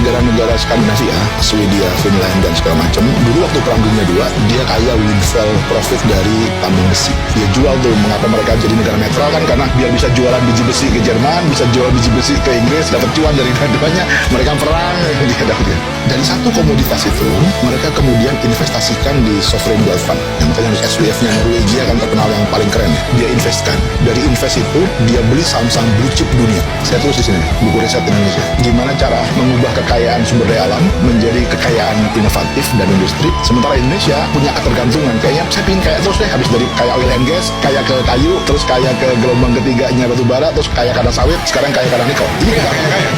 negara-negara Skandinavia, Swedia, Finland dan segala macam, dulu waktu Perang Dunia II dia kaya windfall profit dari tambang besi. Dia jual tuh, mengapa mereka jadi negara netral kan, karena biar bisa jualan biji besi ke Jerman, bisa jual biji besi ke Inggris, dapat cuan dari dua-duanya. Mereka perang, dia dapat. Dari satu komoditas itu mereka kemudian investasikan di sovereign wealth fund, yang makanya SWF-nya Norwegia kan terkenal yang paling keren ya. Dia investkan, dari invest itu dia beli saham-saham blue chip dunia. Saya tulis di sini buku riset Indonesia, gimana cara mengubah kekayaan sumber daya alam menjadi kekayaan inovatif dan industri. Sementara Indonesia punya ketergantungan, kayaknya saya pingin kaya terus deh, habis dari kaya oil and gas, kaya ke kayu, terus kaya ke gelombang ketiganya batu bara, terus kaya karena sawit, sekarang kaya karena nikel. Jadi kaya.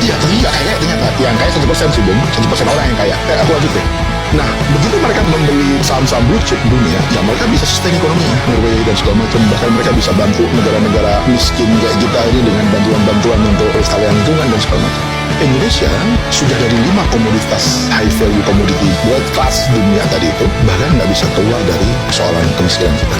Iya, tapi nggak kaya ternyata. Yang kaya 1% sih, Bung. 1% orang yang kaya. Aku lanjut deh. Nah, begitu mereka membeli saham-saham blue chip dunia, ya mereka bisa sustain ekonominya, Norway dan segala macam. Bahkan mereka bisa bantu negara-negara miskin kayak kita ini dengan bantuan-bantuan untuk pelestarian lingkungan dan segala macam. Indonesia sudah dari 5 komoditas high value commodity world class dunia tadi itu, bahkan nggak bisa keluar dari persoalan kemiskinan kita.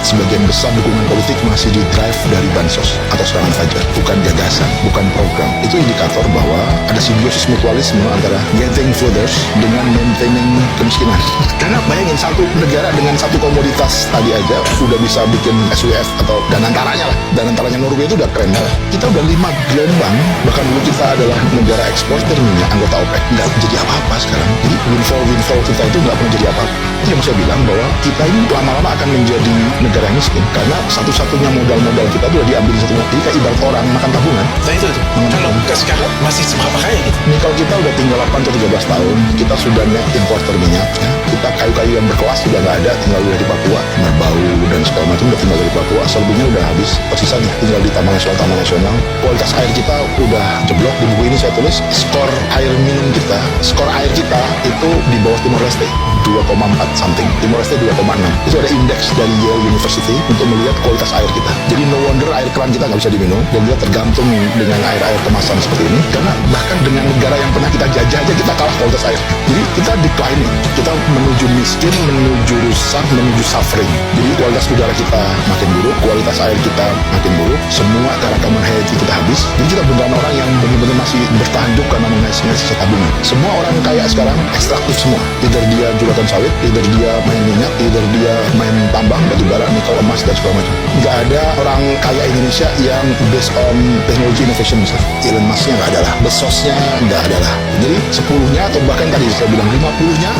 Sebagian besar dukungan politik masih di drive dari bansos atau serangan fajar, bukan gagasan, bukan program. Itu indikator bahwa ada simbiosis mutualisme antara getting voters dengan maintaining kemiskinan. Karena bayangin, satu negara dengan satu komoditas tadi aja udah bisa bikin SWF atau dan antaranya lah. Dan antaranya Norway itu udah keren. Kita udah 5 gelombang, bahkan dulu kita adalah negara eksportir minyak, anggota OPEC. Nggak jadi apa-apa sekarang. Jadi windfall kita itu nggak pernah jadi apa-apa. Itu yang saya bilang bahwa kita ini lama-lama akan menjadi negara yang miskin karena satu-satunya modal-modal kita itu udah diambil satu. Jadi kayak ibarat orang makan tabungan. Nah itu kalau sekarang masih seberapa kaya gitu? Nikel kita udah tinggal 8 atau 13 tahun. Kita sudah net importer minyak ya. Kita kayu-kayu yang berkelas sudah nggak ada, tinggal dari Papua, Merbau dan segala macam udah tinggal dari Papua. Selebihnya udah habis, persisanya tinggal di taman nasional. Kualitas air kita udah jeblok. Di buku ini saya tulis skor air minum kita, skor air kita itu di bawah Timor Leste 2,4 something, Timor Leste 2,6. Itu ada indeks dari Yale University untuk melihat kualitas air kita. Jadi no wonder air keran kita nggak bisa diminum dan kita tergantung dengan air-air kemasan seperti ini. Karena bahkan dengan negara yang pernah kita jajah aja kita kalah kualitas air. Jadi kita declining, kita menuju miskin, menuju rusak, menuju suffering. Jadi kualitas udara kita makin buruk, kualitas air kita makin buruk, semua keragaman hayati kita habis. Jadi kita beneran orang yang benar-benar masih bertahan hidup karena mengais-ngais sisa tabungan. Semua orang kaya sekarang ekstraktif semua. Either dia juragan sawit, either dia main minyak, either dia main tambang, batu bara, nikel, emas dan segala macam. Nggak ada orang kaya Indonesia yang based on technology innovation misalnya. Elon Musk-nya nggak ada lah, Bezos-nya nggak ada lah. Jadi 10-nya atau bahkan tadi saya bilang 50-nya,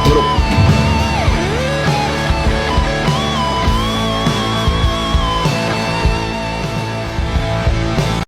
menurut